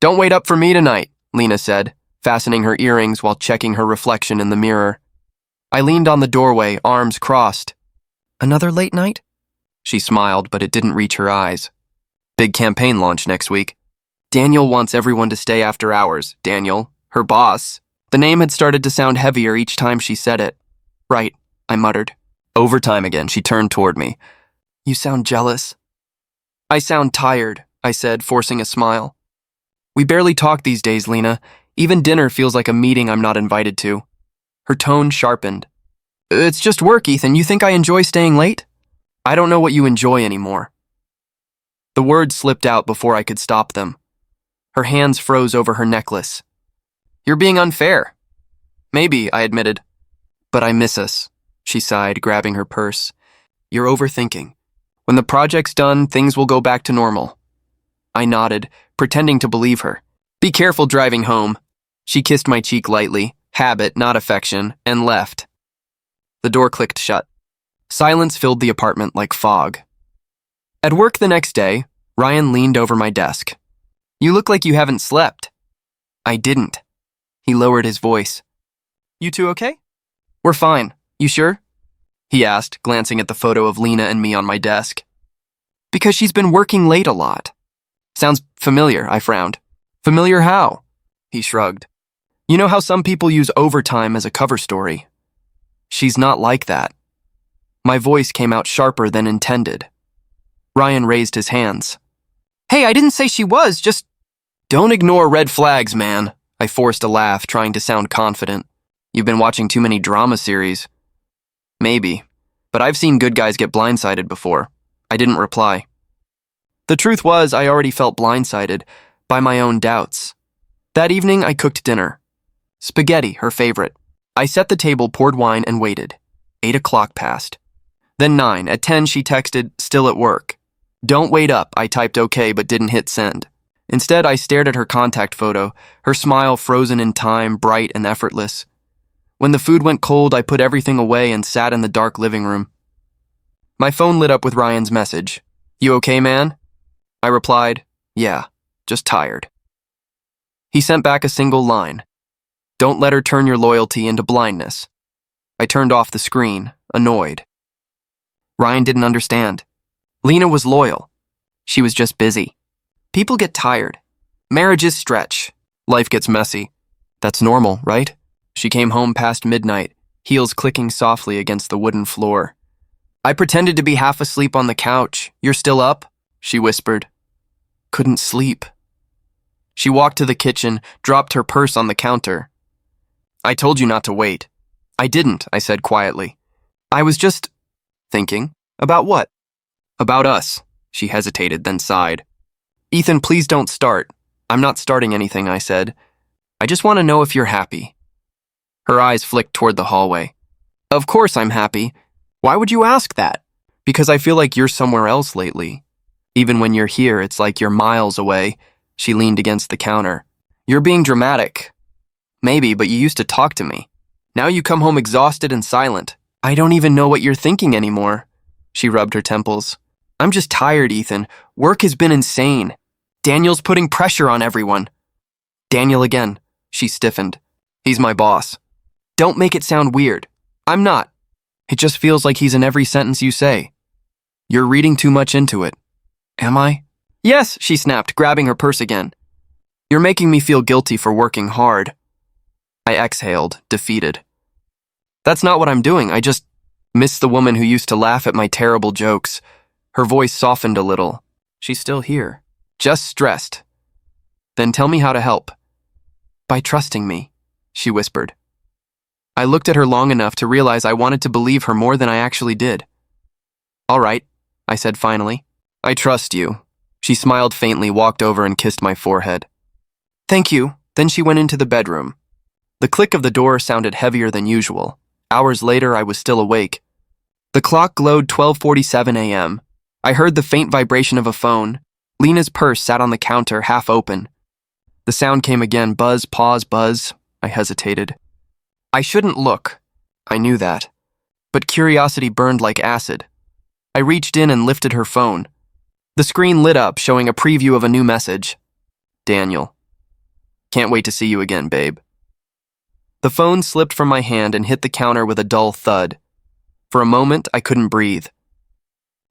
Don't wait up for me tonight, Lena said, fastening her earrings while checking her reflection in the mirror. I leaned on the doorway, arms crossed. Another late night? She smiled, but it didn't reach her eyes. Big campaign launch next week. Daniel wants everyone to stay after hours. Daniel, her boss. The name had started to sound heavier each time she said it. Right, I muttered. Overtime again, she turned toward me. You sound jealous. I sound tired, I said, forcing a smile. We barely talk these days, Lena. Even dinner feels like a meeting I'm not invited to. Her tone sharpened. It's just work, Ethan. You think I enjoy staying late? I don't know what you enjoy anymore. The words slipped out before I could stop them. Her hands froze over her necklace. You're being unfair. Maybe, I admitted. But I miss us, she sighed, grabbing her purse. You're overthinking. When the project's done, things will go back to normal. I nodded, pretending to believe her. Be careful driving home. She kissed my cheek lightly, habit, not affection, and left. The door clicked shut. Silence filled the apartment like fog. At work the next day, Ryan leaned over my desk. You look like you haven't slept. I didn't. He lowered his voice. You two okay? We're fine. You sure? He asked, glancing at the photo of Lena and me on my desk. Because she's been working late a lot. Sounds familiar, I frowned. Familiar how? He shrugged. You know how some people use overtime as a cover story? She's not like that. My voice came out sharper than intended. Ryan raised his hands. Hey, I didn't say she was, just... Don't ignore red flags, man. I forced a laugh, trying to sound confident. You've been watching too many drama series. Maybe, but I've seen good guys get blindsided before. I didn't reply. The truth was, I already felt blindsided by my own doubts. That evening, I cooked dinner. Spaghetti, her favorite. I set the table, poured wine, and waited. 8 o'clock passed. Then 9. At 10, she texted, still at work. Don't wait up, I typed okay but didn't hit send. Instead, I stared at her contact photo, her smile frozen in time, bright and effortless. When the food went cold, I put everything away and sat in the dark living room. My phone lit up with Ryan's message. You okay, man? I replied, yeah, just tired. He sent back a single line. Don't let her turn your loyalty into blindness. I turned off the screen, annoyed. Ryan didn't understand. Lena was loyal. She was just busy. People get tired. Marriages stretch. Life gets messy. That's normal, right? She came home past midnight, heels clicking softly against the wooden floor. I pretended to be half asleep on the couch. You're still up? She whispered. Couldn't sleep. She walked to the kitchen, dropped her purse on the counter. I told you not to wait. I didn't, I said quietly. I was just thinking. About what? About us. She hesitated, then sighed. Ethan, please don't start. I'm not starting anything, I said. I just want to know if you're happy. Her eyes flicked toward the hallway. Of course I'm happy. Why would you ask that? Because I feel like you're somewhere else lately. Even when you're here, it's like you're miles away. She leaned against the counter. You're being dramatic. Maybe, but you used to talk to me. Now you come home exhausted and silent. I don't even know what you're thinking anymore. She rubbed her temples. I'm just tired, Ethan. Work has been insane. Daniel's putting pressure on everyone. Daniel again. She stiffened. He's my boss. Don't make it sound weird. I'm not. It just feels like he's in every sentence you say. You're reading too much into it. Am I? Yes, she snapped, grabbing her purse again. You're making me feel guilty for working hard. I exhaled, defeated. That's not what I'm doing. I just miss the woman who used to laugh at my terrible jokes. Her voice softened a little. She's still here. Just stressed. Then tell me how to help. By trusting me, she whispered. I looked at her long enough to realize I wanted to believe her more than I actually did. All right, I said finally. I trust you. She smiled faintly, walked over and kissed my forehead. Thank you. Then she went into the bedroom. The click of the door sounded heavier than usual. Hours later, I was still awake. The clock glowed 12:47 a.m. I heard the faint vibration of a phone. Lena's purse sat on the counter, half open. The sound came again, buzz, pause, buzz. I hesitated. I shouldn't look. I knew that. But curiosity burned like acid. I reached in and lifted her phone. The screen lit up, showing a preview of a new message. Daniel. Can't wait to see you again, babe. The phone slipped from my hand and hit the counter with a dull thud. For a moment, I couldn't breathe.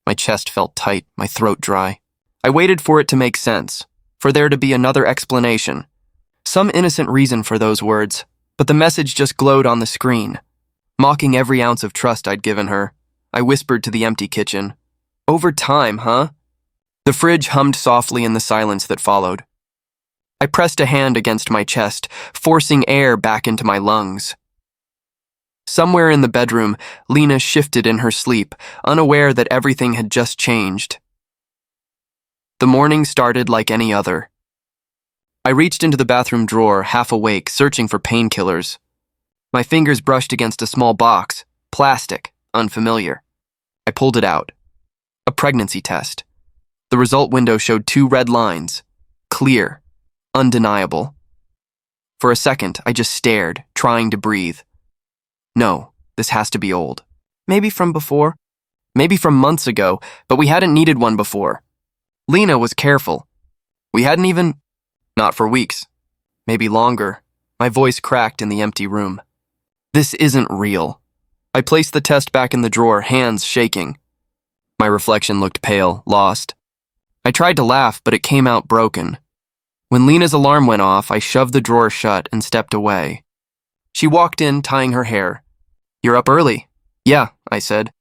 My chest felt tight, my throat dry. I waited for it to make sense, for there to be another explanation. Some innocent reason for those words, but the message just glowed on the screen. Mocking every ounce of trust I'd given her, I whispered to the empty kitchen. Over time, huh? The fridge hummed softly in the silence that followed. I pressed a hand against my chest, forcing air back into my lungs. Somewhere in the bedroom, Lena shifted in her sleep, unaware that everything had just changed. The morning started like any other. I reached into the bathroom drawer, half awake, searching for painkillers. My fingers brushed against a small box, plastic, unfamiliar. I pulled it out. A pregnancy test. The result window showed 2 red lines. Clear. Undeniable. For a second, I just stared, trying to breathe. No, this has to be old. Maybe from before. Maybe from months ago, but we hadn't needed one before. Lena was careful. We hadn't even... Not for weeks. Maybe longer. My voice cracked in the empty room. This isn't real. I placed the test back in the drawer, hands shaking. My reflection looked pale, lost. I tried to laugh, but it came out broken. When Lena's alarm went off, I shoved the drawer shut and stepped away. She walked in, tying her hair. You're up early. Yeah, I said.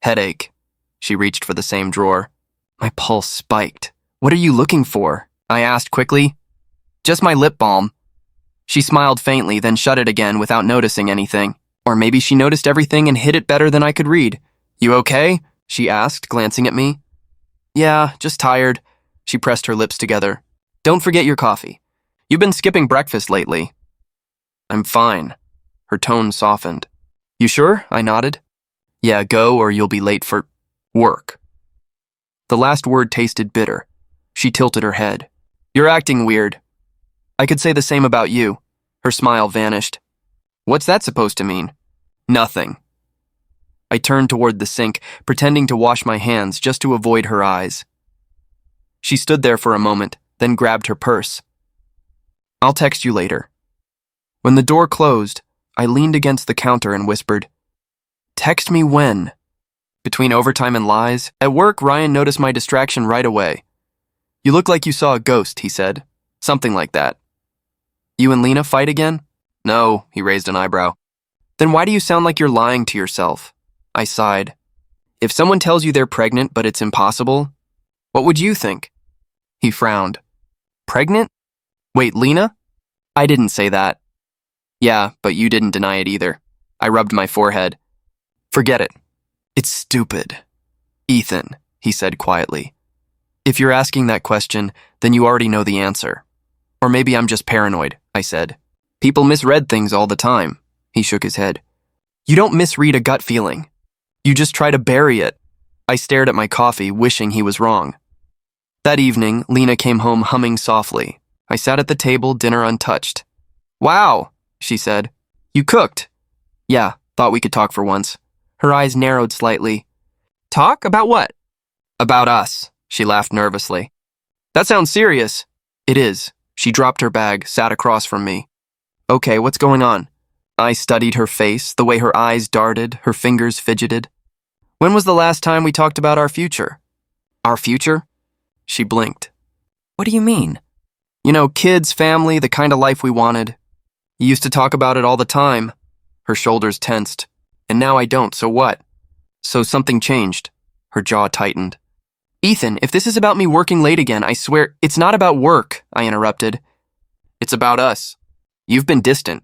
Headache. She reached for the same drawer. My pulse spiked. What are you looking for? I asked quickly. Just my lip balm. She smiled faintly, then shut it again without noticing anything. Or maybe she noticed everything and hid it better than I could read. You okay? She asked, glancing at me. Yeah, just tired. She pressed her lips together. Don't forget your coffee. You've been skipping breakfast lately. I'm fine. Her tone softened. You sure? I nodded. Yeah, go or you'll be late for work. The last word tasted bitter. She tilted her head. You're acting weird. I could say the same about you. Her smile vanished. What's that supposed to mean? Nothing. I turned toward the sink, pretending to wash my hands just to avoid her eyes. She stood there for a moment, then grabbed her purse. I'll text you later. When the door closed, I leaned against the counter and whispered, Text me when? Between overtime and lies, at work, Ryan noticed my distraction right away. You look like you saw a ghost, he said. Something like that. You and Lena fight again? No, he raised an eyebrow. Then why do you sound like you're lying to yourself? I sighed. If someone tells you they're pregnant but it's impossible, what would you think? He frowned. Pregnant? Wait, Lena? I didn't say that. Yeah, but you didn't deny it either. I rubbed my forehead. Forget it. It's stupid. Ethan, he said quietly. If you're asking that question, then you already know the answer. Or maybe I'm just paranoid, I said. People misread things all the time. He shook his head. You don't misread a gut feeling. You just try to bury it. I stared at my coffee, wishing he was wrong. That evening, Lena came home humming softly. I sat at the table, dinner untouched. Wow, she said. You cooked? Yeah, thought we could talk for once. Her eyes narrowed slightly. Talk? About what? About us, she laughed nervously. That sounds serious. It is. She dropped her bag, sat across from me. Okay, what's going on? I studied her face, the way her eyes darted, her fingers fidgeted. When was the last time we talked about our future? Our future? She blinked. What do you mean? You know, kids, family, the kind of life we wanted. You used to talk about it all the time. Her shoulders tensed. And now I don't, so what? So something changed. Her jaw tightened. Ethan, if this is about me working late again, I swear, it's not about work, I interrupted. It's about us. You've been distant.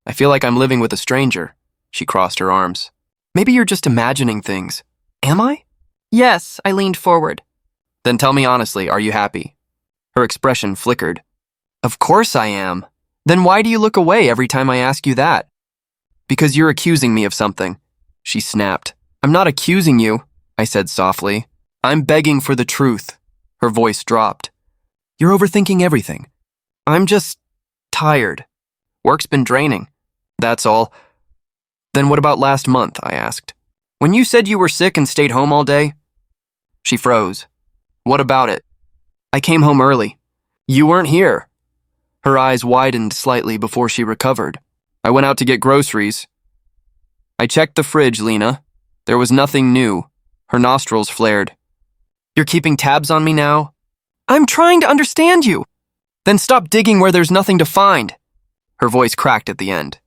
I feel like I'm living with a stranger. She crossed her arms. Maybe you're just imagining things. Am I? Yes, I leaned forward. Then tell me honestly, are you happy? Her expression flickered. Of course I am. Then why do you look away every time I ask you that? Because you're accusing me of something. She snapped. I'm not accusing you, I said softly. I'm begging for the truth. Her voice dropped. You're overthinking everything. I'm just tired. Work's been draining. That's all. Then what about last month, I asked. When you said you were sick and stayed home all day? She froze. What about it? I came home early. You weren't here. Her eyes widened slightly before she recovered. I went out to get groceries. I checked the fridge, Lena. There was nothing new. Her nostrils flared. You're keeping tabs on me now? I'm trying to understand you. Then stop digging where there's nothing to find. Her voice cracked at the end.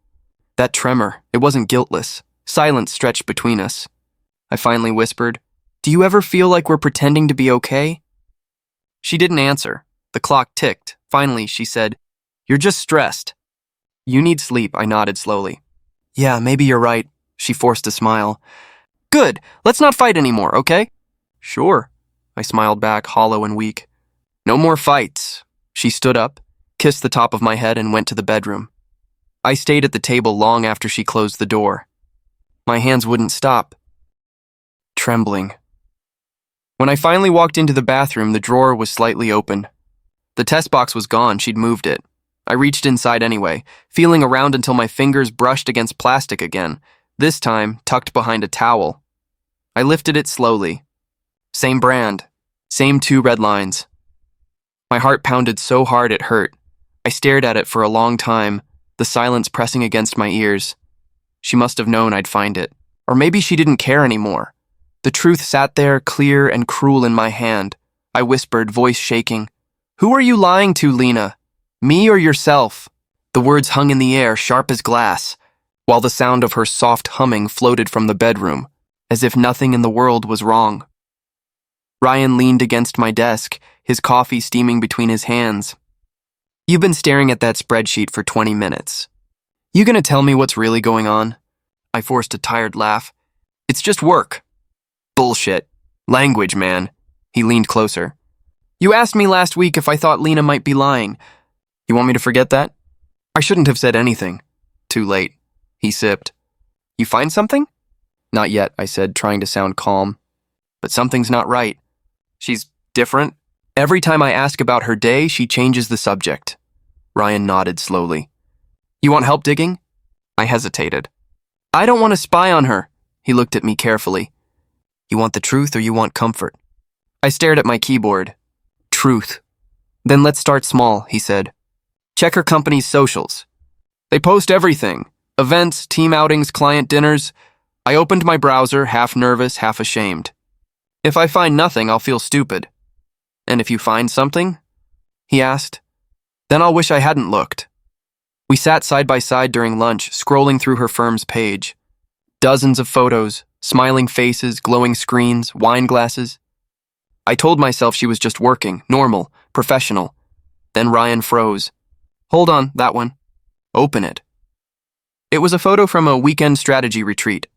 That tremor, it wasn't guiltless. Silence stretched between us. I finally whispered, Do you ever feel like we're pretending to be okay? She didn't answer. The clock ticked. Finally, she said, You're just stressed. You need sleep, I nodded slowly. Yeah, maybe you're right. She forced a smile. Good, let's not fight anymore, okay? Sure, I smiled back, hollow and weak. No more fights. She stood up, kissed the top of my head, and went to the bedroom. I stayed at the table long after she closed the door. My hands wouldn't stop. Trembling. When I finally walked into the bathroom, the drawer was slightly open. The test box was gone, she'd moved it. I reached inside anyway, feeling around until my fingers brushed against plastic again, this time tucked behind a towel. I lifted it slowly. Same brand, same 2 red lines. My heart pounded so hard it hurt. I stared at it for a long time, the silence pressing against my ears. She must have known I'd find it. Or maybe she didn't care anymore. The truth sat there, clear and cruel in my hand. I whispered, voice shaking. Who are you lying to, Lena? Me or yourself? The words hung in the air, sharp as glass, while the sound of her soft humming floated from the bedroom, as if nothing in the world was wrong. Ryan leaned against my desk, his coffee steaming between his hands. You've been staring at that spreadsheet for 20 minutes. You gonna tell me what's really going on? I forced a tired laugh. It's just work. Bullshit. Language, man. He leaned closer. You asked me last week if I thought Lena might be lying. You want me to forget that? I shouldn't have said anything. Too late. He sipped. You find something? Not yet, I said, trying to sound calm. But something's not right. She's different. Every time I ask about her day, she changes the subject. Ryan nodded slowly. You want help digging? I hesitated. I don't want to spy on her. He looked at me carefully. You want the truth or you want comfort? I stared at my keyboard. Truth. Then let's start small, he said. Check her company's socials. They post everything. Events, team outings, client dinners. I opened my browser, half nervous, half ashamed. If I find nothing, I'll feel stupid. And if you find something? He asked. Then I'll wish I hadn't looked. We sat side by side during lunch, scrolling through her firm's page. Dozens of photos, smiling faces, glowing screens, wine glasses. I told myself she was just working, normal, professional. Then Ryan froze. Hold on, that one. Open it. It was a photo from a weekend strategy retreat.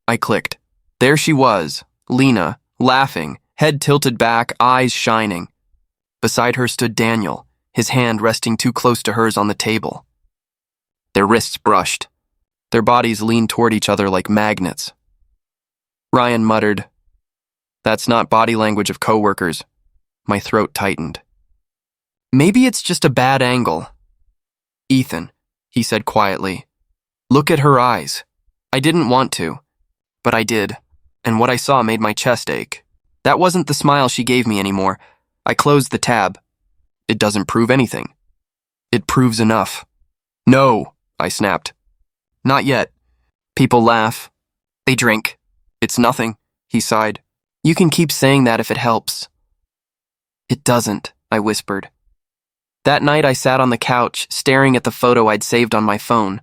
I clicked. There she was, Lena, laughing, head tilted back, eyes shining. Beside her stood Daniel, his hand resting too close to hers on the table. Their wrists brushed. Their bodies leaned toward each other like magnets. Ryan muttered, That's not body language of coworkers. My throat tightened. Maybe it's just a bad angle. Ethan, he said quietly, look at her eyes. I didn't want to, but I did, and what I saw made my chest ache. That wasn't the smile she gave me anymore. I closed the tab. It doesn't prove anything. It proves enough. No, I snapped. Not yet. People laugh. They drink. It's nothing, he sighed. You can keep saying that if it helps. It doesn't, I whispered. That night I sat on the couch, staring at the photo I'd saved on my phone.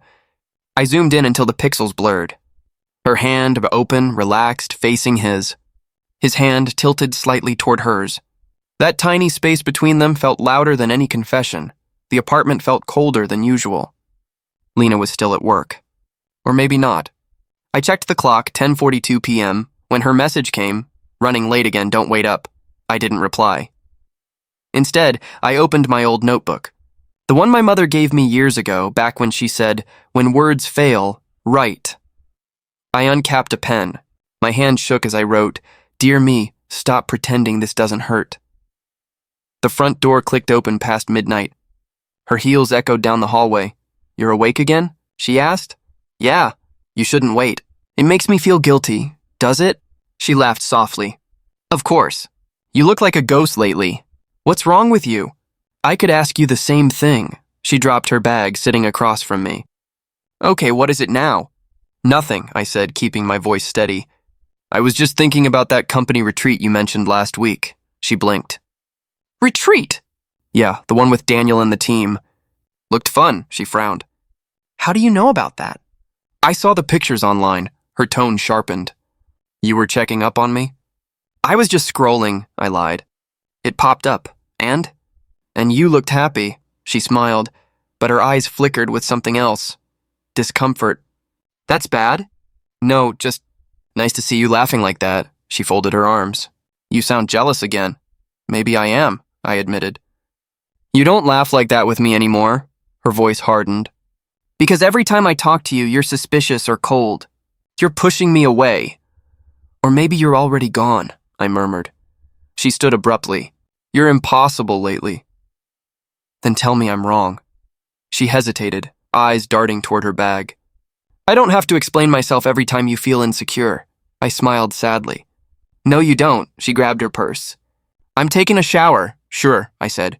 I zoomed in until the pixels blurred. Her hand open, relaxed, facing his. His hand tilted slightly toward hers. That tiny space between them felt louder than any confession. The apartment felt colder than usual. Lena was still at work. Or maybe not. I checked the clock, 10:42 p.m. When her message came, running late again, don't wait up. I didn't reply. Instead, I opened my old notebook. The one my mother gave me years ago, back when she said, when words fail, write. I uncapped a pen. My hand shook as I wrote, Dear me, stop pretending this doesn't hurt. The front door clicked open past midnight. Her heels echoed down the hallway. You're awake again? She asked. Yeah, you shouldn't wait. It makes me feel guilty. Does it? She laughed softly. Of course. You look like a ghost lately. What's wrong with you? I could ask you the same thing. She dropped her bag, sitting across from me. Okay, what is it now? Nothing, I said, keeping my voice steady. I was just thinking about that company retreat you mentioned last week. She blinked. Retreat? Yeah, the one with Daniel and the team. Looked fun, she frowned. How do you know about that? I saw the pictures online. Her tone sharpened. You were checking up on me? I was just scrolling, I lied. It popped up. And you looked happy. She smiled, but her eyes flickered with something else. Discomfort. That's bad? No, just nice to see you laughing like that. She folded her arms. You sound jealous again. Maybe I am, I admitted. You don't laugh like that with me anymore. Her voice hardened. Because every time I talk to you, you're suspicious or cold. You're pushing me away. Or maybe you're already gone, I murmured. She stood abruptly. You're impossible lately. Then tell me I'm wrong. She hesitated, eyes darting toward her bag. I don't have to explain myself every time you feel insecure. I smiled sadly. No, you don't, she grabbed her purse. I'm taking a shower. Sure, I said.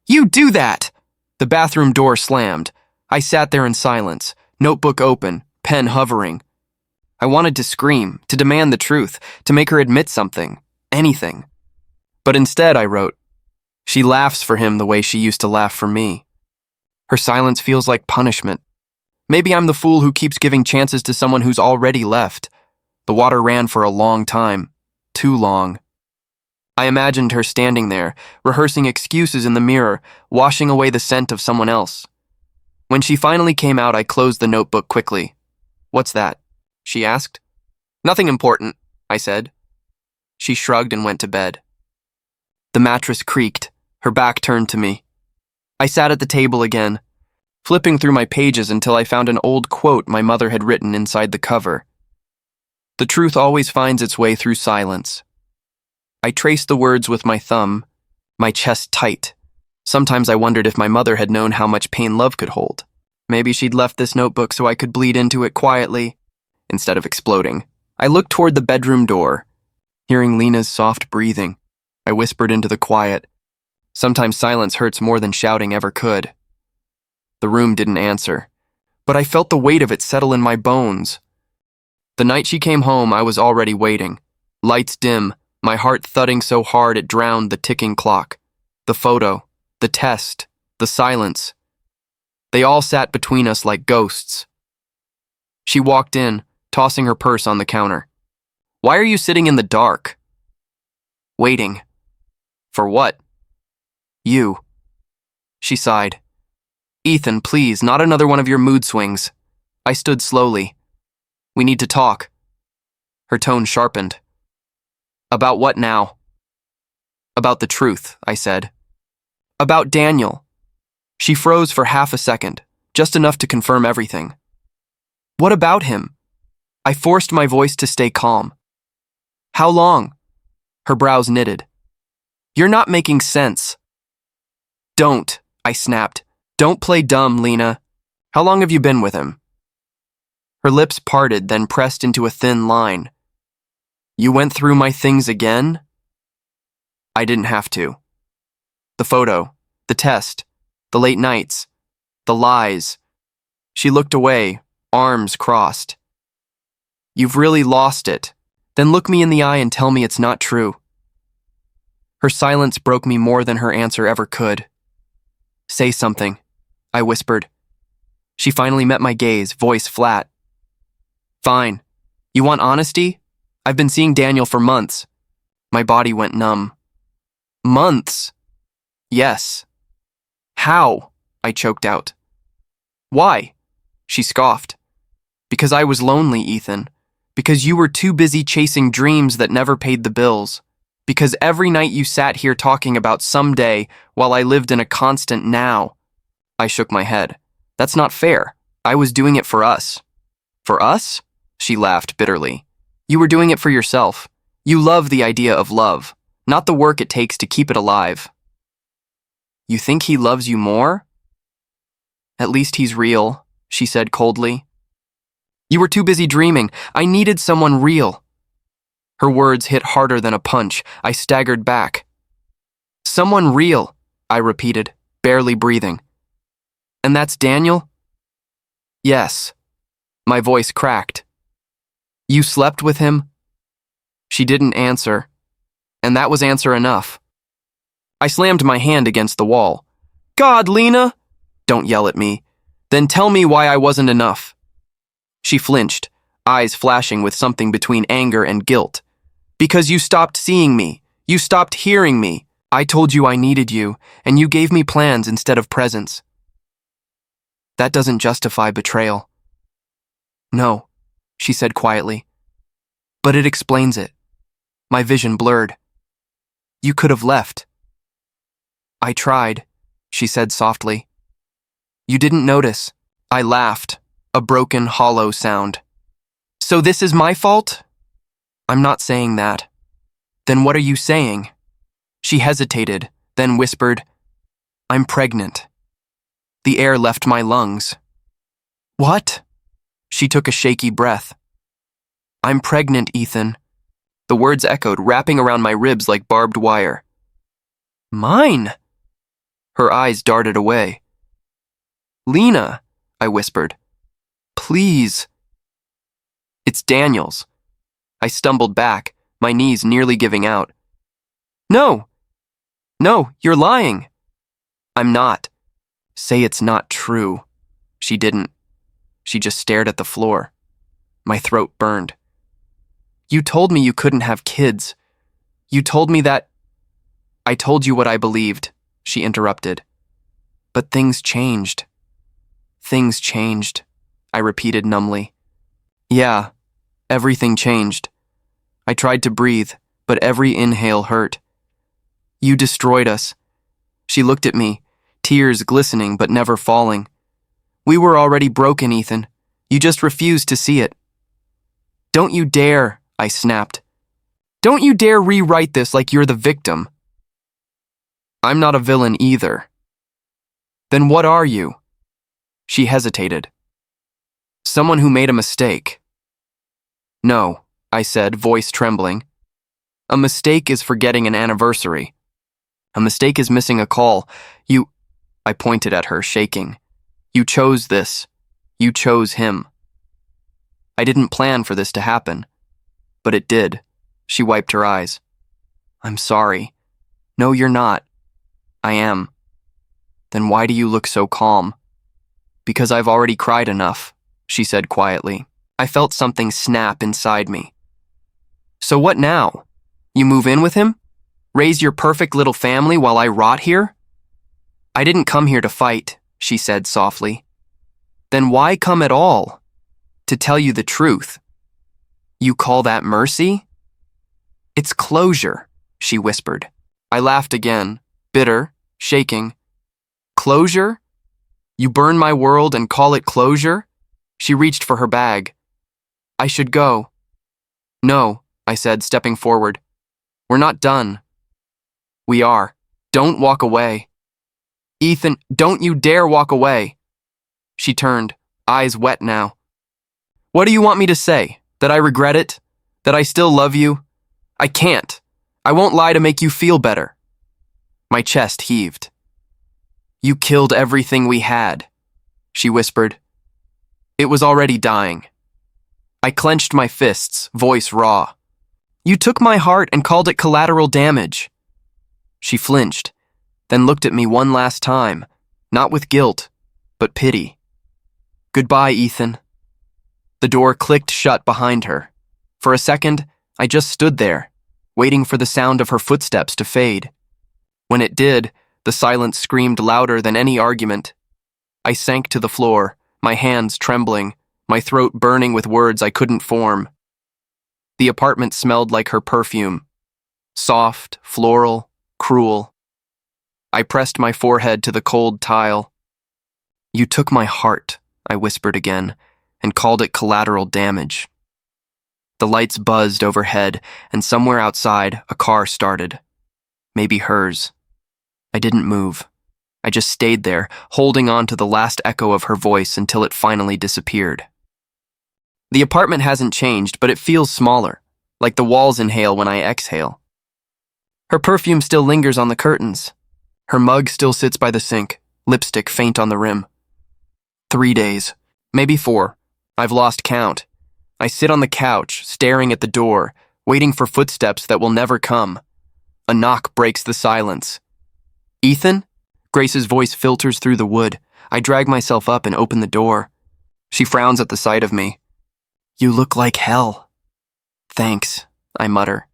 You do that! The bathroom door slammed. I sat there in silence, notebook open, pen hovering. I wanted to scream, to demand the truth, to make her admit something, anything. But instead I wrote, she laughs for him the way she used to laugh for me. Her silence feels like punishment. Maybe I'm the fool who keeps giving chances to someone who's already left. The water ran for a long time. Too long. I imagined her standing there, rehearsing excuses in the mirror, washing away the scent of someone else. When she finally came out, I closed the notebook quickly. What's that? She asked. Nothing important, I said. She shrugged and went to bed. The mattress creaked, her back turned to me. I sat at the table again, flipping through my pages until I found an old quote my mother had written inside the cover. The truth always finds its way through silence. I traced the words with my thumb, my chest tight. Sometimes I wondered if my mother had known how much pain love could hold. Maybe she'd left this notebook so I could bleed into it quietly, instead of exploding. I looked toward the bedroom door, hearing Lena's soft breathing. I whispered into the quiet. Sometimes silence hurts more than shouting ever could. The room didn't answer, but I felt the weight of it settle in my bones. The night she came home, I was already waiting. Lights dim, my heart thudding so hard it drowned the ticking clock. The photo, the test, the silence. They all sat between us like ghosts. She walked in, tossing her purse on the counter. Why are you sitting in the dark? Waiting. For what? You. She sighed. Ethan, please, not another one of your mood swings. I stood slowly. We need to talk. Her tone sharpened. About what now? About the truth, I said. About Daniel. She froze for half a second, just enough to confirm everything. What about him? I forced my voice to stay calm. How long? Her brows knitted. You're not making sense. Don't, I snapped. Don't play dumb, Lena. How long have you been with him? Her lips parted, then pressed into a thin line. You went through my things again? I didn't have to. The photo, the test, the late nights, the lies. She looked away, arms crossed. You've really lost it. Then look me in the eye and tell me it's not true. Her silence broke me more than her answer ever could. Say something, I whispered. She finally met my gaze, voice flat. Fine. You want honesty? I've been seeing Daniel for months. My body went numb. Months? Yes. How? I choked out. Why? She scoffed. Because I was lonely, Ethan. Because you were too busy chasing dreams that never paid the bills. Because every night you sat here talking about someday while I lived in a constant now. I shook my head. That's not fair. I was doing it for us. For us? She laughed bitterly. You were doing it for yourself. You love the idea of love, not the work it takes to keep it alive. You think he loves you more? At least he's real, she said coldly. You were too busy dreaming. I needed someone real. Her words hit harder than a punch. I staggered back. Someone real, I repeated, barely breathing. And that's Daniel? Yes. My voice cracked. You slept with him? She didn't answer, and that was answer enough. I slammed my hand against the wall. God, Lena! Don't yell at me. Then tell me why I wasn't enough. She flinched, eyes flashing with something between anger and guilt. Because you stopped seeing me. You stopped hearing me. I told you I needed you, and you gave me plans instead of presents. That doesn't justify betrayal. No, she said quietly. But it explains it. My vision blurred. You could have left. I tried, she said softly. You didn't notice. I laughed, a broken, hollow sound. So this is my fault? I'm not saying that. Then what are you saying? She hesitated, then whispered, I'm pregnant. The air left my lungs. What? She took a shaky breath. I'm pregnant, Ethan. The words echoed, wrapping around my ribs like barbed wire. Mine? Her eyes darted away. Lena, I whispered. Please. It's Daniel's. I stumbled back, my knees nearly giving out. No, you're lying. I'm not. Say it's not true. She didn't. She just stared at the floor. My throat burned. You told me you couldn't have kids. You told me that... I told you what I believed, she interrupted. But things changed. Things changed, I repeated numbly. Yeah, everything changed. I tried to breathe, but every inhale hurt. You destroyed us. She looked at me, tears glistening but never falling. We were already broken, Ethan. You just refused to see it. Don't you dare, I snapped. Don't you dare rewrite this like you're the victim. I'm not a villain either. Then what are you? She hesitated. Someone who made a mistake. No, I said, voice trembling. A mistake is forgetting an anniversary. A mistake is missing a call. I pointed at her, shaking. You chose this. You chose him. I didn't plan for this to happen. But it did. She wiped her eyes. I'm sorry. No, you're not. I am. Then why do you look so calm? Because I've already cried enough, she said quietly. I felt something snap inside me. So what now? You move in with him? Raise your perfect little family while I rot here? I didn't come here to fight, she said softly. Then why come at all? To tell you the truth. You call that mercy? It's closure, she whispered. I laughed again, bitter, shaking. Closure? You burn my world and call it closure? She reached for her bag. I should go. No, I said, stepping forward. We're not done. We are. Don't walk away. Ethan, don't you dare walk away. She turned, eyes wet now. What do you want me to say? That I regret it? That I still love you? I can't. I won't lie to make you feel better. My chest heaved. You killed everything we had, she whispered. It was already dying. I clenched my fists, voice raw. You took my heart and called it collateral damage. She flinched, then looked at me one last time, not with guilt, but pity. Goodbye, Ethan. The door clicked shut behind her. For a second, I just stood there, waiting for the sound of her footsteps to fade. When it did, the silence screamed louder than any argument. I sank to the floor, my hands trembling, my throat burning with words I couldn't form. The apartment smelled like her perfume. Soft, floral, cruel. I pressed my forehead to the cold tile. You took my heart, I whispered again, and called it collateral damage. The lights buzzed overhead, and somewhere outside, a car started. Maybe hers. I didn't move. I just stayed there, holding on to the last echo of her voice until it finally disappeared. The apartment hasn't changed, but it feels smaller, like the walls inhale when I exhale. Her perfume still lingers on the curtains. Her mug still sits by the sink, lipstick faint on the rim. 3 days. Maybe 4. I've lost count. I sit on the couch, staring at the door, waiting for footsteps that will never come. A knock breaks the silence. Ethan? Grace's voice filters through the wood. I drag myself up and open the door. She frowns at the sight of me. You look like hell. Thanks, I mutter.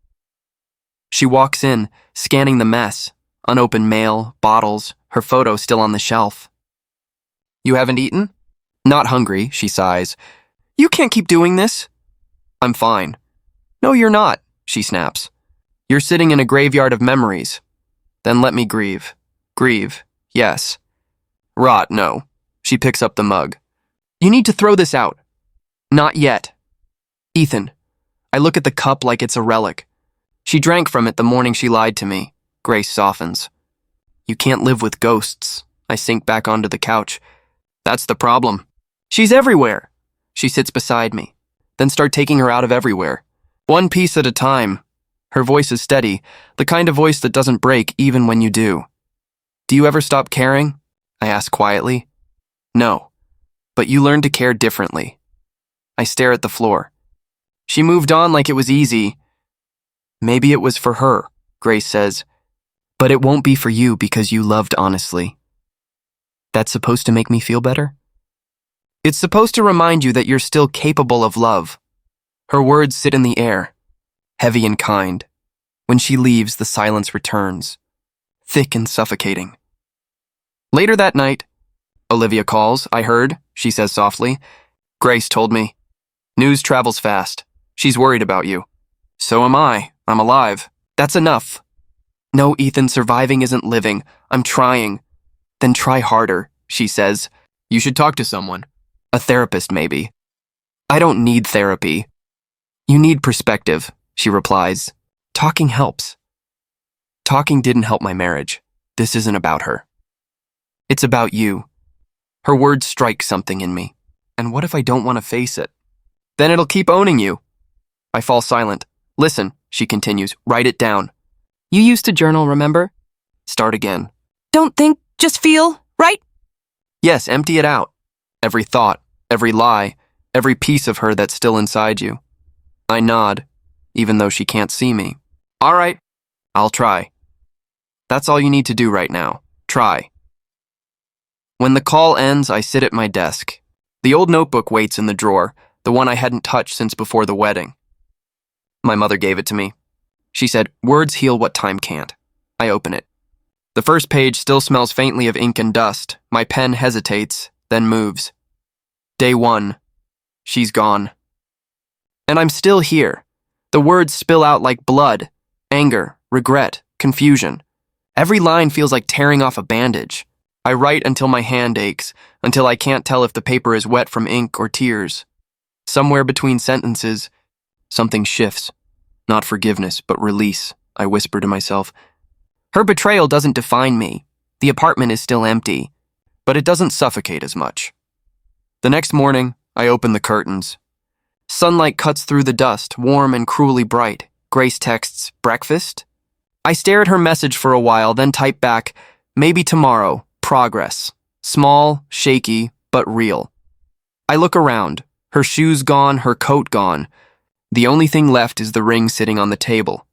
She walks in, scanning the mess. Unopened mail, bottles, her photo still on the shelf. You haven't eaten? Not hungry, she sighs. You can't keep doing this. I'm fine. No, you're not, she snaps. You're sitting in a graveyard of memories. Then let me grieve. Grieve, yes. Rot, no. She picks up the mug. You need to throw this out. Not yet. Ethan. I look at the cup like it's a relic. She drank from it the morning she lied to me. Grace softens. You can't live with ghosts. I sink back onto the couch. That's the problem. She's everywhere. She sits beside me. Then start taking her out of everywhere. One piece at a time. Her voice is steady, the kind of voice that doesn't break even when you do. Do you ever stop caring? I ask quietly. No. But you learn to care differently. I stare at the floor. She moved on like it was easy. Maybe it was for her, Grace says. But it won't be for you because you loved honestly. That's supposed to make me feel better? It's supposed to remind you that you're still capable of love. Her words sit in the air, heavy and kind. When she leaves, the silence returns, thick and suffocating. Later that night, Olivia calls, I heard, she says softly. Grace told me. News travels fast. She's worried about you. So am I. I'm alive. That's enough. No, Ethan, surviving isn't living. I'm trying. Then try harder, she says. You should talk to someone. A therapist, maybe. I don't need therapy. You need perspective, she replies. Talking helps. Talking didn't help my marriage. This isn't about her. It's about you. Her words strike something in me. And what if I don't want to face it? Then it'll keep owning you. I fall silent. Listen, she continues, write it down. You used to journal, remember? Start again. Don't think, just feel, right? Yes, empty it out. Every thought, every lie, every piece of her that's still inside you. I nod, even though she can't see me. All right, I'll try. That's all you need to do right now. Try. When the call ends, I sit at my desk. The old notebook waits in the drawer, the one I hadn't touched since before the wedding. My mother gave it to me. She said, words heal what time can't. I open it. The first page still smells faintly of ink and dust. My pen hesitates, then moves. Day 1. She's gone. And I'm still here. The words spill out like blood, anger, regret, confusion. Every line feels like tearing off a bandage. I write until my hand aches, until I can't tell if the paper is wet from ink or tears. Somewhere between sentences, something shifts. Not forgiveness, but release, I whisper to myself. Her betrayal doesn't define me. The apartment is still empty, but it doesn't suffocate as much. The next morning, I open the curtains. Sunlight cuts through the dust, warm and cruelly bright. Grace texts, breakfast? I stare at her message for a while, then type back, maybe tomorrow, progress. Small, shaky, but real. I look around. Her shoes gone, her coat gone. The only thing left is the ring sitting on the table.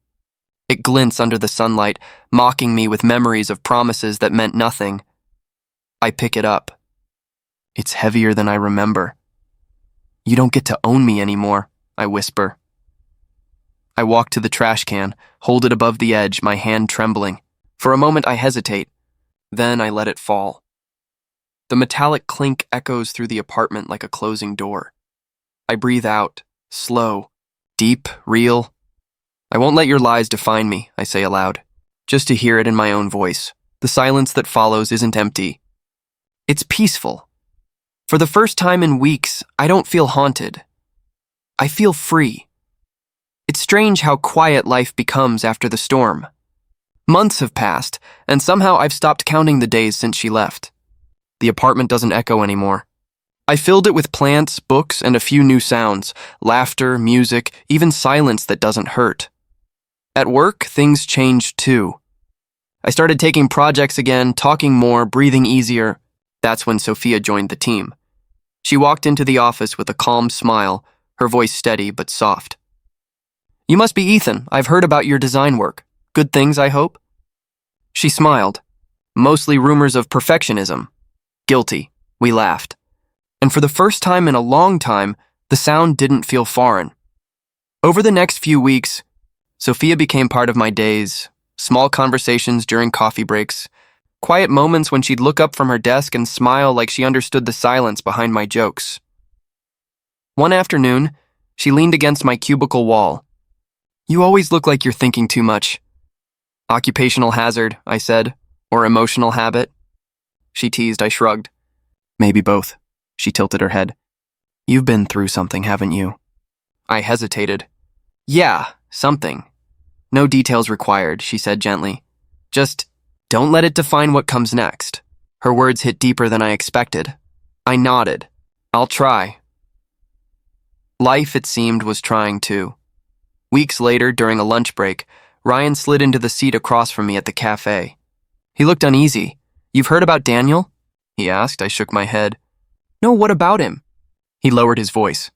It glints under the sunlight, mocking me with memories of promises that meant nothing. I pick it up. It's heavier than I remember. You don't get to own me anymore, I whisper. I walk to the trash can, hold it above the edge, my hand trembling. For a moment I hesitate. Then I let it fall. The metallic clink echoes through the apartment like a closing door. I breathe out, slow, deep, real. I won't let your lies define me, I say aloud, just to hear it in my own voice. The silence that follows isn't empty. It's peaceful. For the first time in weeks, I don't feel haunted. I feel free. It's strange how quiet life becomes after the storm. Months have passed, and somehow I've stopped counting the days since she left. The apartment doesn't echo anymore. I filled it with plants, books, and a few new sounds, laughter, music, even silence that doesn't hurt. At work, things changed too. I started taking projects again, talking more, breathing easier. That's when Sophia joined the team. She walked into the office with a calm smile, her voice steady but soft. "You must be Ethan. I've heard about your design work. Good things, I hope?" She smiled. "Mostly rumors of perfectionism." Guilty. We laughed. And for the first time in a long time, the sound didn't feel foreign. Over the next few weeks, Sophia became part of my days, small conversations during coffee breaks, quiet moments when she'd look up from her desk and smile like she understood the silence behind my jokes. One afternoon, she leaned against my cubicle wall. "You always look like you're thinking too much." "Occupational hazard," I said, "or emotional habit?" She teased. I shrugged. "Maybe both." She tilted her head. "You've been through something, haven't you?" I hesitated. "Yeah, something. No details required," she said gently. "Just don't let it define what comes next." Her words hit deeper than I expected. I nodded. "I'll try." Life, it seemed, was trying too. Weeks later, during a lunch break, Ryan slid into the seat across from me at the cafe. He looked uneasy. "You've heard about Daniel?" he asked. I shook my head. "No, what about him?" He lowered his voice.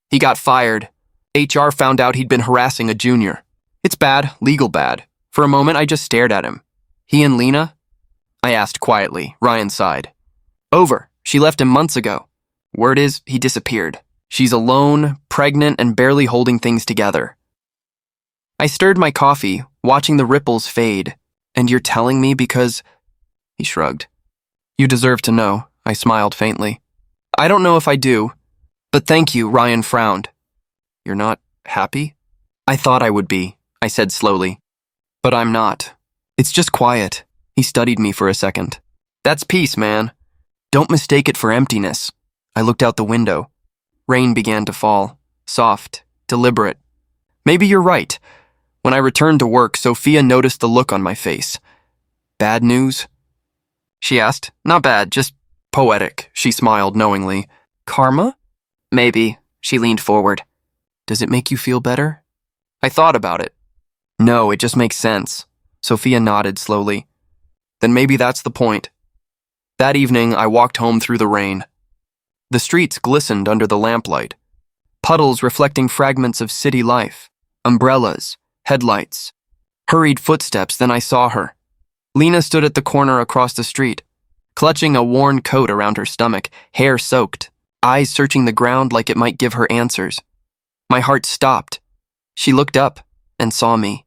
"He got fired. HR found out he'd been harassing a junior. It's bad, legal bad." For a moment, I just stared at him. "He and Lena?" I asked quietly. Ryan sighed. "Over. She left him months ago. Word is, he disappeared. She's alone, pregnant, and barely holding things together." I stirred my coffee, watching the ripples fade. "And you're telling me because—" He shrugged. "You deserve to know," I smiled faintly. "I don't know if I do, but thank you," Ryan frowned. "You're not happy?" "I thought I would be," I said slowly. "But I'm not. It's just quiet." He studied me for a second. "That's peace, man. Don't mistake it for emptiness." I looked out the window. Rain began to fall, soft, deliberate. Maybe you're right. When I returned to work, Sophia noticed the look on my face. "Bad news?" she asked. "Not bad, just poetic." She smiled knowingly. "Karma?" "Maybe." She leaned forward. "Does it make you feel better?" I thought about it. "No, it just makes sense." Sophia nodded slowly. "Then maybe that's the point." That evening, I walked home through the rain. The streets glistened under the lamplight. Puddles reflecting fragments of city life. Umbrellas, headlights. Hurried footsteps, then I saw her. Lena stood at the corner across the street, clutching a worn coat around her stomach, hair soaked, eyes searching the ground like it might give her answers. My heart stopped. She looked up and saw me.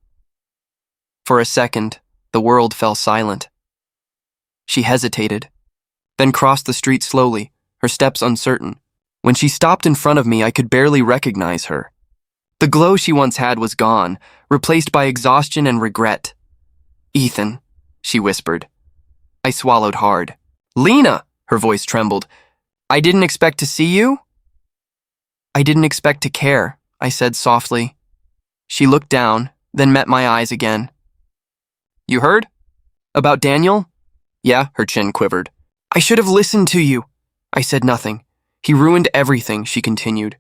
For a second, the world fell silent. She hesitated, then crossed the street slowly, her steps uncertain. When she stopped in front of me, I could barely recognize her. The glow she once had was gone, replaced by exhaustion and regret. "Ethan," she whispered. I swallowed hard. "Lena!" Her voice trembled. "I didn't expect to see you?" "I didn't expect to care," I said softly. She looked down, then met my eyes again. "You heard? About Daniel?" "Yeah," her chin quivered. "I should have listened to you." I said nothing. "He ruined everything," she continued.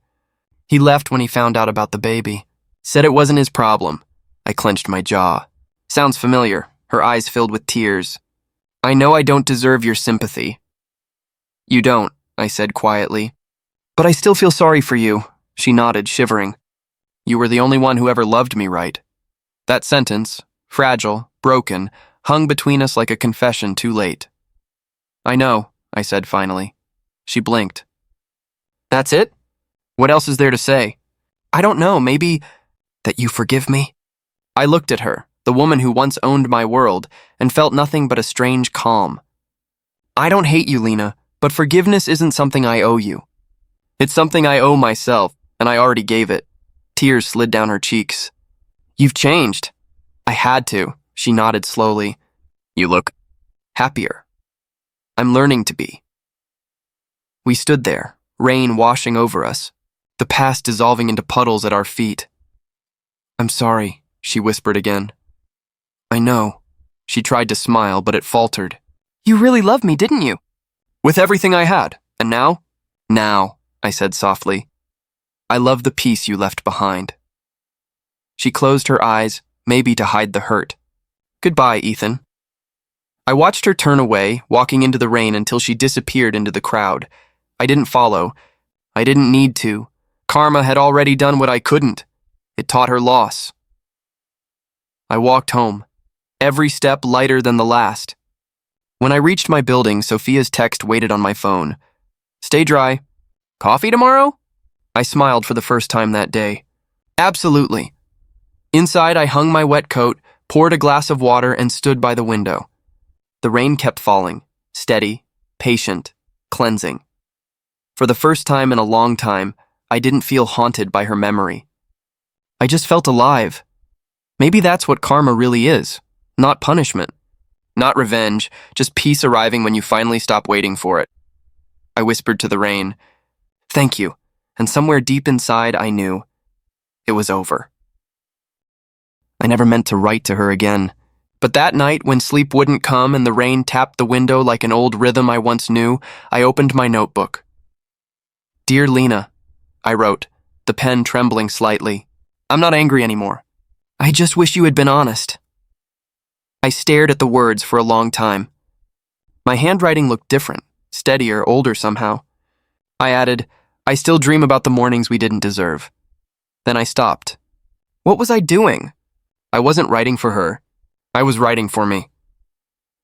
"He left when he found out about the baby. Said it wasn't his problem." I clenched my jaw. "Sounds familiar." Her eyes filled with tears. "I know I don't deserve your sympathy." "You don't," I said quietly. "But I still feel sorry for you." She nodded, shivering. "You were the only one who ever loved me right." That sentence, fragile, broken, hung between us like a confession too late. "I know," I said finally. She blinked. "That's it? What else is there to say?" "I don't know, maybe that you forgive me?" I looked at her, the woman who once owned my world, and felt nothing but a strange calm. "I don't hate you, Lena, but forgiveness isn't something I owe you. It's something I owe myself, and I already gave it." Tears slid down her cheeks. "You've changed." "I had to," she nodded slowly. "You look happier." "I'm learning to be." We stood there, rain washing over us, the past dissolving into puddles at our feet. "I'm sorry," she whispered again. "I know." She tried to smile, but it faltered. "You really loved me, didn't you?" "With everything I had. And now?" "Now," I said softly. "I love the peace you left behind." She closed her eyes, maybe to hide the hurt. "Goodbye, Ethan." I watched her turn away, walking into the rain until she disappeared into the crowd. I didn't follow. I didn't need to. Karma had already done what I couldn't. It taught her loss. I walked home, every step lighter than the last. When I reached my building, Sophia's text waited on my phone. Stay dry. Coffee tomorrow? I smiled for the first time that day. Absolutely. Inside, I hung my wet coat, poured a glass of water, and stood by the window. The rain kept falling, steady, patient, cleansing. For the first time in a long time, I didn't feel haunted by her memory. I just felt alive. Maybe that's what karma really is, not punishment. Not revenge, just peace arriving when you finally stop waiting for it. I whispered to the rain, "Thank you," and somewhere deep inside I knew it was over. I never meant to write to her again, but that night when sleep wouldn't come and the rain tapped the window like an old rhythm I once knew, I opened my notebook. "Dear Lena," I wrote, the pen trembling slightly. "I'm not angry anymore. I just wish you had been honest." I stared at the words for a long time. My handwriting looked different, steadier, older somehow. I added, "I still dream about the mornings we didn't deserve." Then I stopped. What was I doing? I wasn't writing for her. I was writing for me.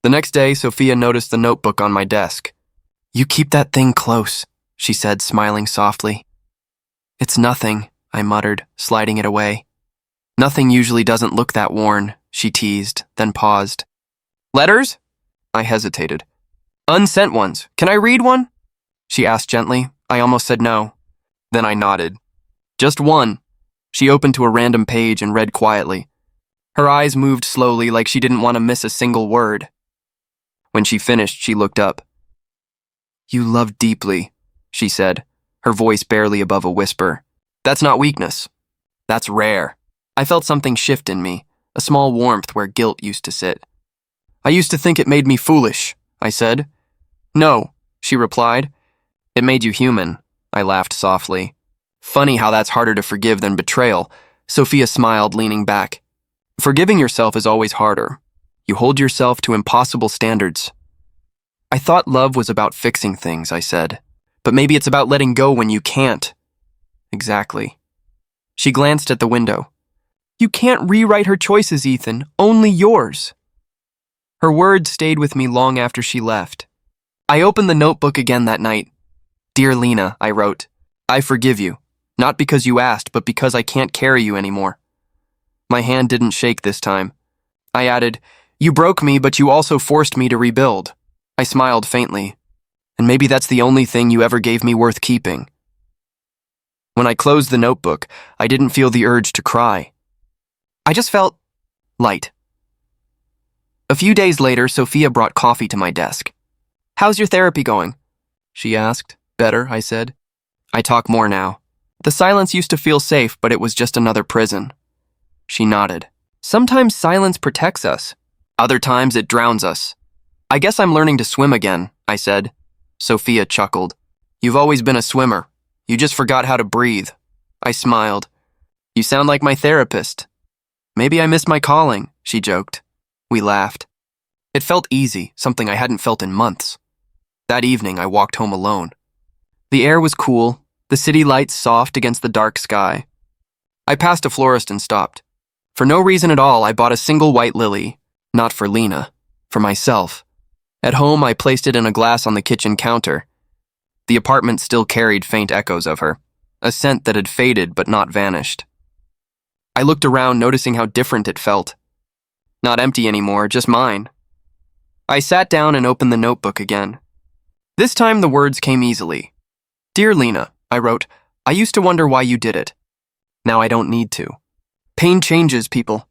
The next day, Sophia noticed the notebook on my desk. "You keep that thing close," she said, smiling softly. "It's nothing," I muttered, sliding it away. "Nothing usually doesn't look that worn," she teased, then paused. "Letters?" I hesitated. "Unsent ones. Can I read one?" She asked gently. I almost said no. Then I nodded. "Just one." She opened to a random page and read quietly. Her eyes moved slowly like she didn't want to miss a single word. When she finished, she looked up. "You love deeply," she said, her voice barely above a whisper. "That's not weakness. That's rare." I felt something shift in me, a small warmth where guilt used to sit. "I used to think it made me foolish," I said. "No," she replied. "It made you human," I laughed softly. "Funny how that's harder to forgive than betrayal." Sophia smiled, leaning back. "Forgiving yourself is always harder. You hold yourself to impossible standards." "I thought love was about fixing things," I said. "But maybe it's about letting go when you can't." "Exactly." She glanced at the window. "You can't rewrite her choices, Ethan. Only yours." Her words stayed with me long after she left. I opened the notebook again that night. "Dear Lena," I wrote, "I forgive you. Not because you asked, but because I can't carry you anymore." My hand didn't shake this time. I added, "You broke me, but you also forced me to rebuild." I smiled faintly. "And maybe that's the only thing you ever gave me worth keeping." When I closed the notebook, I didn't feel the urge to cry. I just felt light. A few days later, Sophia brought coffee to my desk. "How's your therapy going?" she asked. "Better," I said. "I talk more now. The silence used to feel safe, but it was just another prison." She nodded. "Sometimes silence protects us. Other times it drowns us." "I guess I'm learning to swim again," I said. Sophia chuckled. "You've always been a swimmer. You just forgot how to breathe." I smiled. "You sound like my therapist." "Maybe I missed my calling," she joked. We laughed. It felt easy, something I hadn't felt in months. That evening, I walked home alone. The air was cool, the city lights soft against the dark sky. I passed a florist and stopped. For no reason at all, I bought a single white lily, not for Lena, for myself. At home, I placed it in a glass on the kitchen counter. The apartment still carried faint echoes of her, a scent that had faded but not vanished. I looked around, noticing how different it felt. Not empty anymore, just mine. I sat down and opened the notebook again. This time the words came easily. "Dear Lena," I wrote, "I used to wonder why you did it. Now I don't need to. Pain changes people.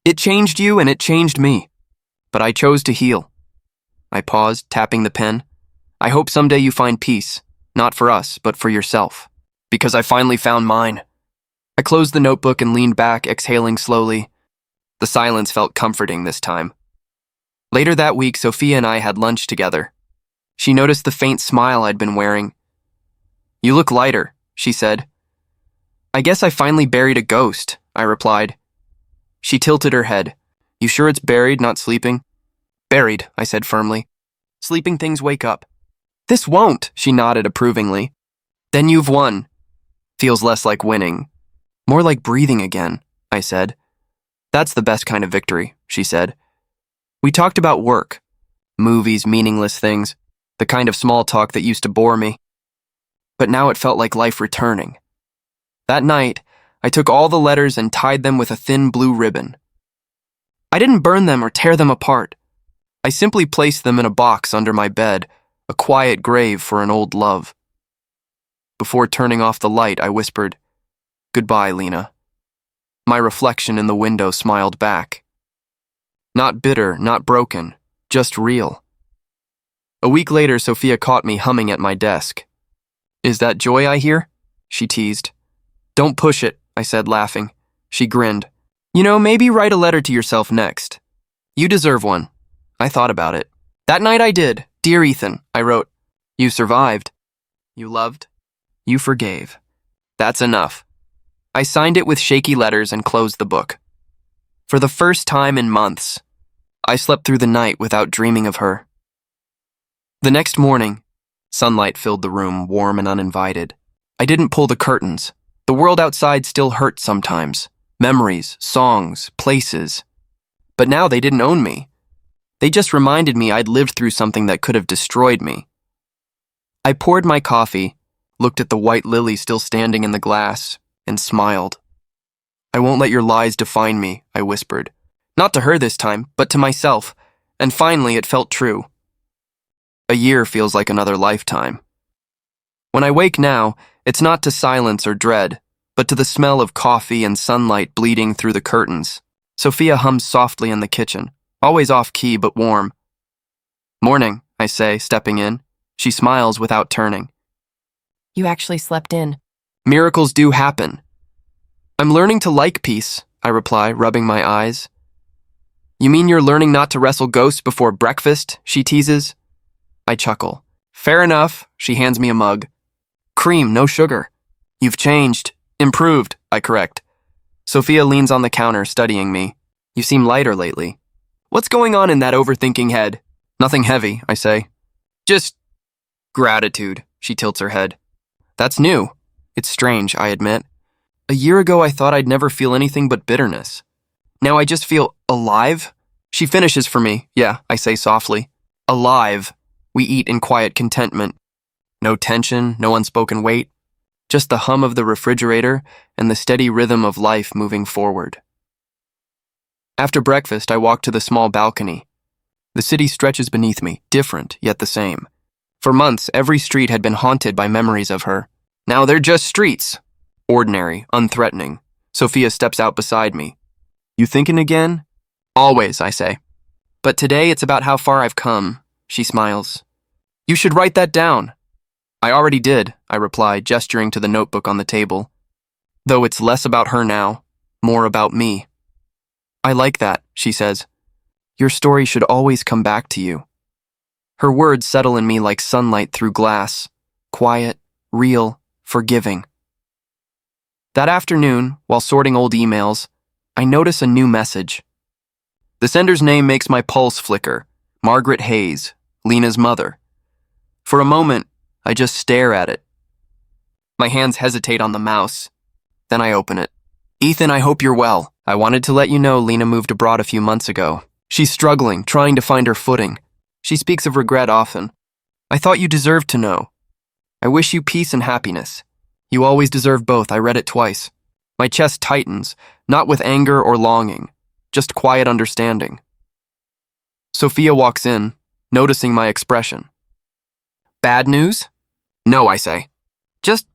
It changed you and it changed me. But I chose to heal." I paused, tapping the pen. "I hope someday you find peace, not for us, but for yourself. Because I finally found mine." I closed the notebook and leaned back, exhaling slowly. The silence felt comforting this time. Later that week, Sophia and I had lunch together. She noticed the faint smile I'd been wearing. "You look lighter," she said. "I guess I finally buried a ghost," I replied. She tilted her head. "You sure it's buried, not sleeping?" "Buried," I said firmly. "Sleeping things wake up." This won't, she nodded approvingly. Then you've won. Feels less like winning. More like breathing again, I said. That's the best kind of victory, she said. We talked about work, movies, meaningless things, the kind of small talk that used to bore me. But now it felt like life returning. That night, I took all the letters and tied them with a thin blue ribbon. I didn't burn them or tear them apart. I simply placed them in a box under my bed, a quiet grave for an old love. Before turning off the light, I whispered, "Goodbye, Lena." My reflection in the window smiled back. Not bitter, not broken, just real. A week later, Sophia caught me humming at my desk. "Is that joy I hear?" she teased. "Don't push it," I said, laughing. She grinned. "You know, maybe write a letter to yourself next. You deserve one." I thought about it. That night I did. "Dear Ethan," I wrote. "You survived. You loved. You forgave. That's enough." I signed it with shaky letters and closed the book. For the first time in months, I slept through the night without dreaming of her. The next morning, sunlight filled the room, warm and uninvited. I didn't pull the curtains. The world outside still hurt sometimes. Memories, songs, places. But now they didn't own me. They just reminded me I'd lived through something that could have destroyed me. I poured my coffee, looked at the white lily still standing in the glass, and smiled. "I won't let your lies define me," I whispered. Not to her this time, but to myself, and finally it felt true. A year feels like another lifetime. When I wake now, it's not to silence or dread, but to the smell of coffee and sunlight bleeding through the curtains. Sophia hums softly in the kitchen, always off-key but warm. "Morning," I say, stepping in. She smiles without turning. You actually slept in. Miracles do happen. "I'm learning to like peace," I reply, rubbing my eyes. "You mean you're learning not to wrestle ghosts before breakfast?" she teases. I chuckle. "Fair enough," she hands me a mug. "Cream, no sugar." "You've changed. Improved," I correct. Sophia leans on the counter, studying me. "You seem lighter lately. What's going on in that overthinking head?" "Nothing heavy," I say. "Just gratitude," she tilts her head. "That's new. It's strange, I admit. A year ago I thought I'd never feel anything but bitterness. Now I just feel alive." She finishes for me. "Yeah," I say softly. "Alive." We eat in quiet contentment. No tension, no unspoken weight. Just the hum of the refrigerator and the steady rhythm of life moving forward. After breakfast, I walk to the small balcony. The city stretches beneath me, different, yet the same. For months, every street had been haunted by memories of her. Now they're just streets. Ordinary, unthreatening. Sophia steps out beside me. "You thinking again?" "Always," I say. "But today it's about how far I've come," she smiles. "You should write that down." "I already did," I reply, gesturing to the notebook on the table. "Though it's less about her now, more about me." "I like that," she says. "Your story should always come back to you." Her words settle in me like sunlight through glass, quiet, real, forgiving. That afternoon, while sorting old emails, I notice a new message. The sender's name makes my pulse flicker. Margaret Hayes, Lena's mother. For a moment, I just stare at it. My hands hesitate on the mouse. Then I open it. "Ethan, I hope you're well. I wanted to let you know Lena moved abroad a few months ago. She's struggling, trying to find her footing. She speaks of regret often. I thought you deserved to know. I wish you peace and happiness. You always deserve both. I read it twice." My chest tightens, not with anger or longing, just quiet understanding. Sophia walks in, noticing my expression. "Bad news?" "No," I say. "Just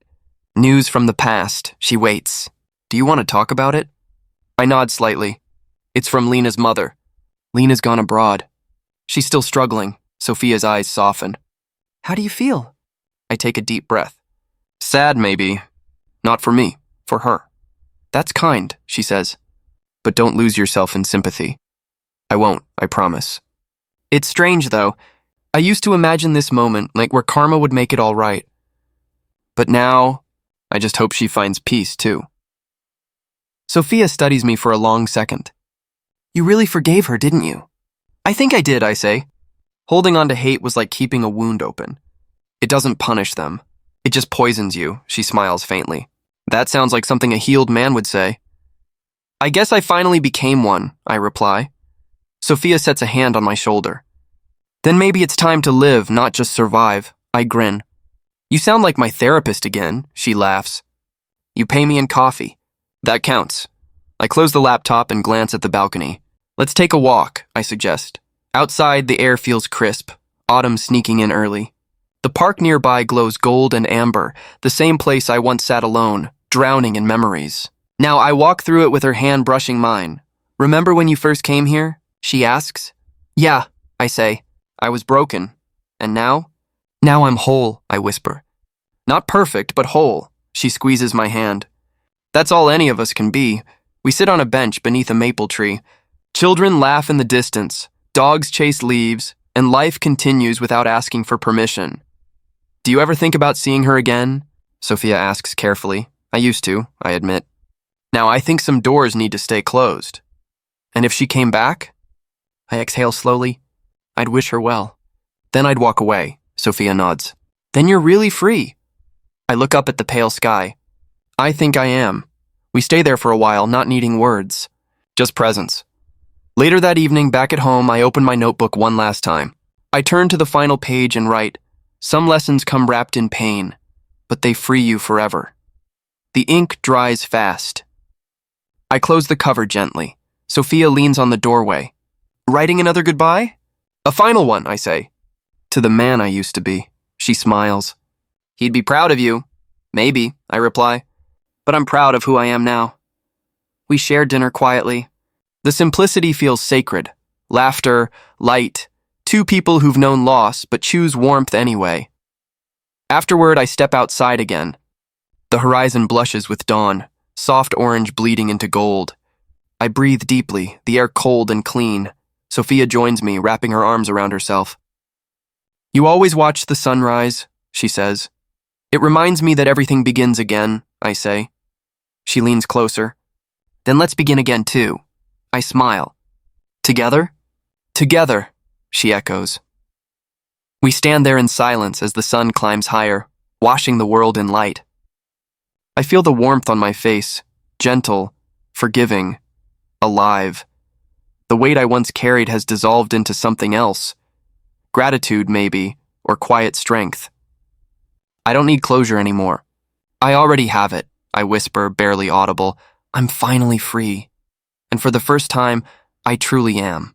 news from the past." She waits. "Do you want to talk about it?" I nod slightly. "It's from Lena's mother. Lena's gone abroad. She's still struggling." Sophia's eyes soften. "How do you feel?" I take a deep breath. "Sad, maybe. Not for me, for her." "That's kind," she says. "But don't lose yourself in sympathy." "I won't, I promise." It's strange, though. I used to imagine this moment, like where karma would make it all right. But now, I just hope she finds peace, too. Sophia studies me for a long second. "You really forgave her, didn't you?" "I think I did," I say. Holding on to hate was like keeping a wound open. It doesn't punish them. It just poisons you, she smiles faintly. That sounds like something a healed man would say. I guess I finally became one, I reply. Sophia sets a hand on my shoulder. Then maybe it's time to live, not just survive, I grin. You sound like my therapist again, she laughs. You pay me in coffee. That counts. I close the laptop and glance at the balcony. Let's take a walk, I suggest. Outside, the air feels crisp, autumn sneaking in early. The park nearby glows gold and amber, the same place I once sat alone, drowning in memories. Now I walk through it with her hand brushing mine. Remember when you first came here? She asks. Yeah, I say. I was broken. And now? Now I'm whole, I whisper. Not perfect, but whole. She squeezes my hand. That's all any of us can be. We sit on a bench beneath a maple tree. Children laugh in the distance. Dogs chase leaves, and life continues without asking for permission. Do you ever think about seeing her again? Sophia asks carefully. I used to, I admit. Now I think some doors need to stay closed. And if she came back? I exhale slowly. I'd wish her well. Then I'd walk away, Sophia nods. Then you're really free. I look up at the pale sky. I think I am. We stay there for a while, not needing words. Just presence. Later that evening, back at home, I open my notebook one last time. I turn to the final page and write, some lessons come wrapped in pain, but they free you forever. The ink dries fast. I close the cover gently. Sophia leans on the doorway. Writing another goodbye? A final one, I say. To the man I used to be. She smiles. He'd be proud of you. Maybe, I reply. But I'm proud of who I am now. We share dinner quietly. The simplicity feels sacred. Laughter, light, two people who've known loss but choose warmth anyway. Afterward, I step outside again. The horizon blushes with dawn, soft orange bleeding into gold. I breathe deeply, the air cold and clean. Sophia joins me, wrapping her arms around herself. You always watch the sunrise, she says. It reminds me that everything begins again, I say. She leans closer. Then let's begin again too. I smile. Together? Together, she echoes. We stand there in silence as the sun climbs higher, washing the world in light. I feel the warmth on my face, gentle, forgiving, alive. The weight I once carried has dissolved into something else. Gratitude, maybe, or quiet strength. I don't need closure anymore. I already have it, I whisper, barely audible. I'm finally free. And for the first time, I truly am.